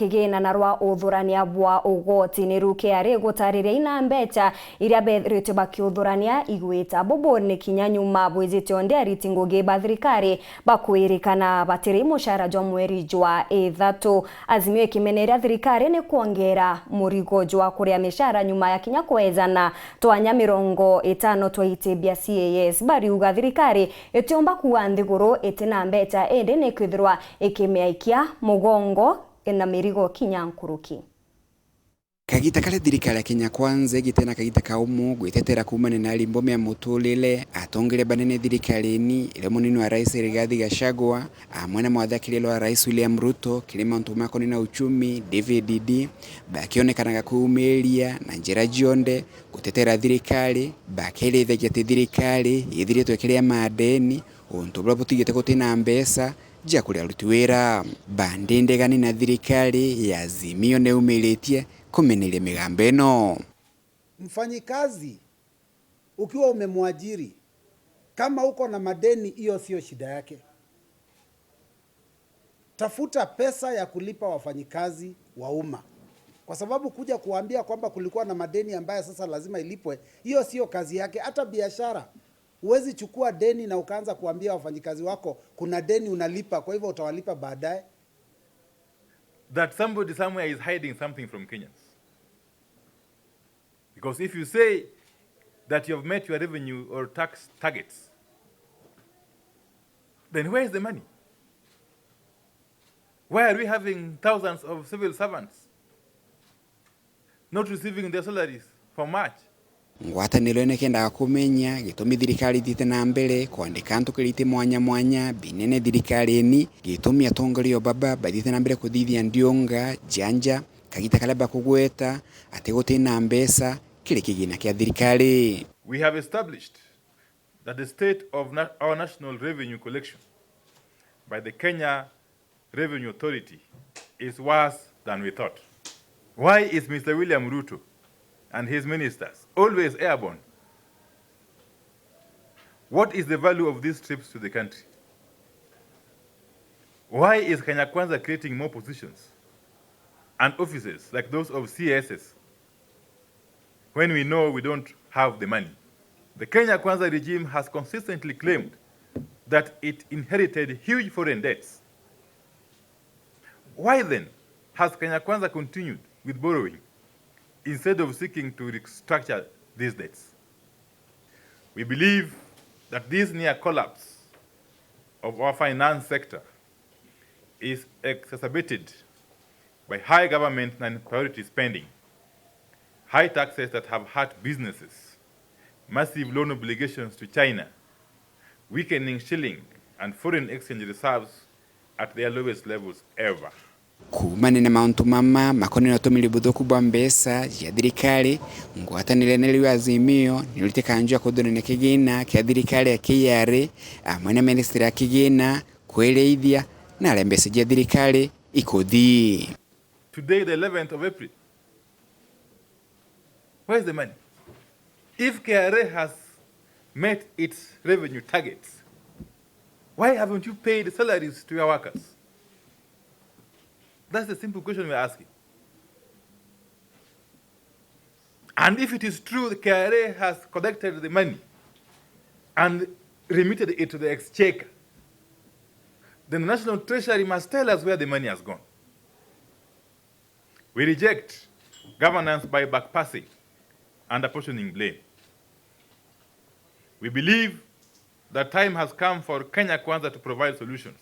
Kigina narwa uthurania bwa ugoti ni rukiari gutariria ina mbeca iria bethrite bakiuthurania igwita boboni kinyanyuma bwizite onde aritingugi ba thirikari bakwirikana batiri mushara jwa mweri jwa ithatu. Azimio ikimeneria thirikari ni kuongera murigo jwa kuria mishara nyuma ya kinya kwejana twanya 50 twaitibia CAS bariuga thirikari itiomba kuwa nthiguru itina mbeca ende ni kwithirwa ikimiaikia mugongo na mirigo kinyankuruki. Kagita kale thirikari ya Kenya Kwanza gitena kagita kaumu gwitetera kumane na limbome ya mutulile atongere banene thirikari-ini ile munini wa rais Rigathi Gachagua amwana mwathakirilo wa rais William Ruto kilima ntumako ni na uchumi DVD bakionekanaga kuumeria na njira jionde gutetera thirikari bakelithe gete thirikari yithire twekerea madeni ontobla butigete gutina mbesa jia kuria rutiwira bandende gani na thirikari ya AZIMIO neumiletie kumenele migambo eno. Mfanyikazi ukiwa umemwajiri kama uko na madeni, hiyo sio shida yake. Tafuta pesa ya kulipa wafanyikazi wa umma, kwa sababu kuja kuambia kwamba kulikuwa na madeni ambayo sasa lazima ilipwe, hiyo sio kazi yake. Hata biashara huwezi chukua deni na ukaanza kuambia wafanyikazi wako kuna deni unalipa, kwa hivyo utawalipa baadaye. That somebody somewhere is hiding something from Kenyans. Because if you say that you have met your revenue or tax targets, then where is the money? Why are we having thousands of civil servants not receiving their salaries for March? Ngwataniro ene kenda kumenya gitumi thirikari thite na mbere kwandika ntukirite mwanya binene thirikari-ini gitumi atongorio baba bathite na mbere kuthithia ndionga janja kagita kalaba kugweta ate gutina mbesa kile kigina kia thirikari. We have established that the state of our national revenue collection by the Kenya Revenue Authority is worse than we thought. Why is Mr. William Ruto and his ministers always airborne? What is the value of these trips to the country? Why is Kenya Kwanza creating more positions and offices like those of CSS when we know we don't have the money? The Kenya Kwanza regime has consistently claimed that it inherited huge foreign debts. Why then has Kenya Kwanza continued with borrowing instead of seeking to restructure these debts? We believe that this near collapse of our finance sector is exacerbated by high government and priority spending, high taxes that have hurt businesses, massive loan obligations to China, weakening shilling and foreign exchange reserves at their lowest levels ever. Kumane na mauntu mama makoni natumili budhoku bwa mbesa ya thirikari ngwatanire neli wa AZIMIO nilite kanjua kudhone kigina kia thirikari ya KRA amwana ministry ya kigina kueleithia na lembesa ya thirikari ikuthi. Today the 11th of April. Where is the money? If KRA has met its revenue targets, why haven't you paid salaries to your workers? That's the simple question we're asking. And if it is true the KRA has collected the money and remitted it to the exchequer, then the National Treasury must tell us where the money has gone. We reject governance by backpassing and apportioning blame. We believe that time has come for Kenya Kwanza to provide solutions,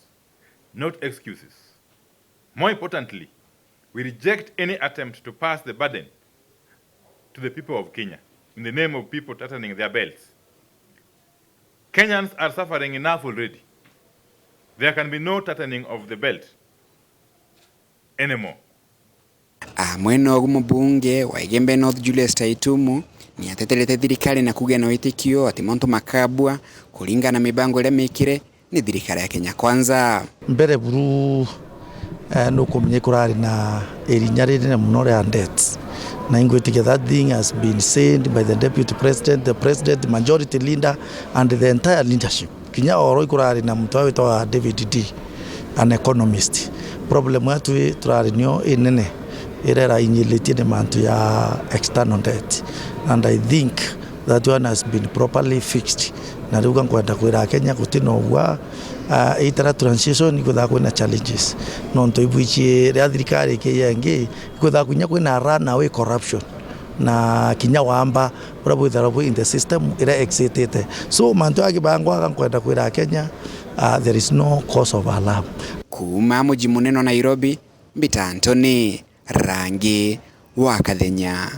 not excuses. More importantly, we reject any attempt to pass the burden to the people of Kenya in the name of people tightening their belts. Kenyans are suffering enough already. There can be no tightening of the belt anymore. Mweno mbunge wa Igembe North Julius Taitumu ni atetelete thirikari na kugia na witikio ati monto makabwa kulinga na mibango ile mikire ni thirikari ya Kenya Kwanza. Mbere buru no kumenye kurari na erinyarire na munore and debts. Na ingwetike that thing has been said by the deputy president, the president, the majority leader and the entire leadership. Kinya oro ikurari na mtu wa David D. an economist. Problem yetu turarinio inene irera inyilitie ni mantu ya external debt, and I think that one has been properly fixed. Na ruga kwenda kwira Kenya gutina ugwa itara transition ikutha kwina challenges nonto ibuichie ria thirikari kiyengi ikutha kunya kwina run away corruption na kinya wamba urabu tharabu in the system ira exited. So mantu akibangwa kwenda kwira Kenya, there is no cause of alarm. Kuma muji muneno Nairobi, Mbita Anthony, Rangi wa KATHENYA.